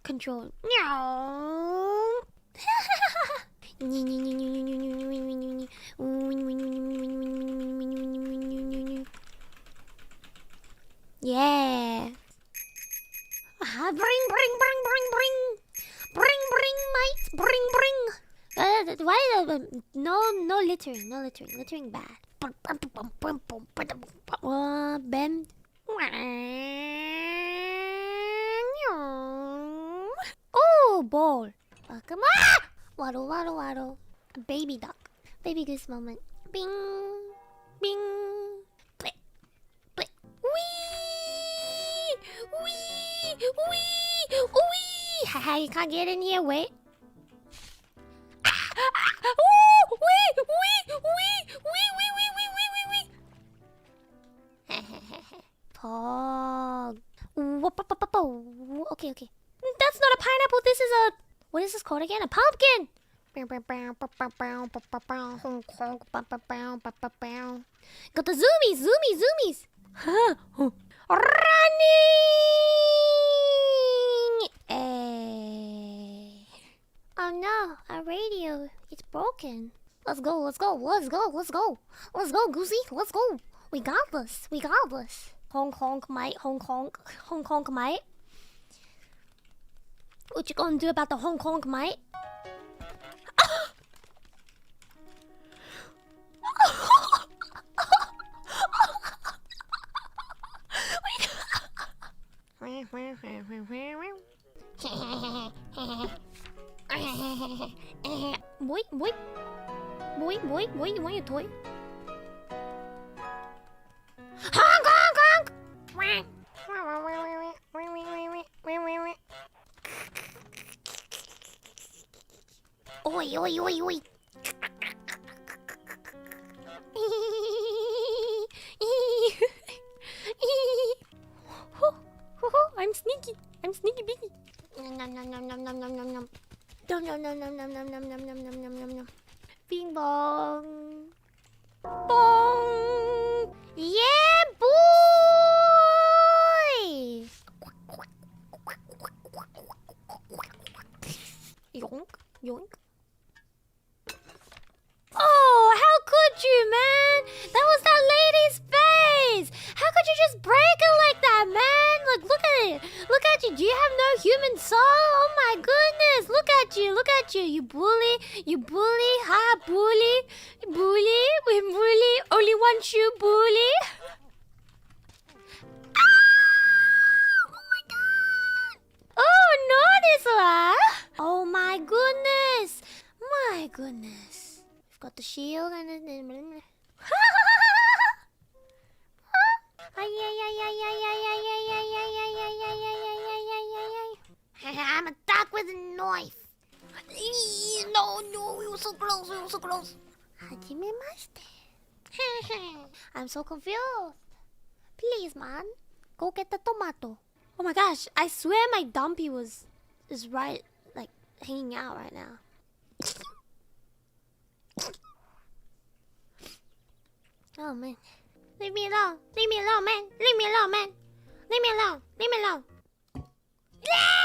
Control. Yeah. Bring, mates. Bring. Why no littering, littering bad. Bend. Oh, ball. Come on. Waddle. A baby duck. Baby goose moment. Bing. Blip. Wee. Haha, you can't get in here. Wait. Pog. Okay. That's not a pineapple. This is a... What is this called again? A pumpkin. Got the zoomies. Running. Oh no, our radio. It's broken. Let's go, Goosey. Let's go. We got this. Honk, mate. What you gonna do about the honk, mate? Boy, you want your toy? Honk! Oi. I'm sneaky beaky. Nom. Bing bong. Bong. Yeah, boy. Yoink. Oh, how could you, man? That was that lady's face. How could you just break it like that, man? Look at it. Look at you. Do you have no human soul? Oh my goodness. Look at you. You bully. Ha, bully. We bully. Only one shoe, bully. Oh my god. Oh, no, this one. Oh my goodness. We've got the shield and then... I'm a duck with a knife. No, we were so close. Hajimemashite. I'm so confused. Please, man, go get the tomato. Oh my gosh, I swear my dumpy is right, like hanging out right now. Oh man. Leave me alone, man. Leave me alone. Yeah!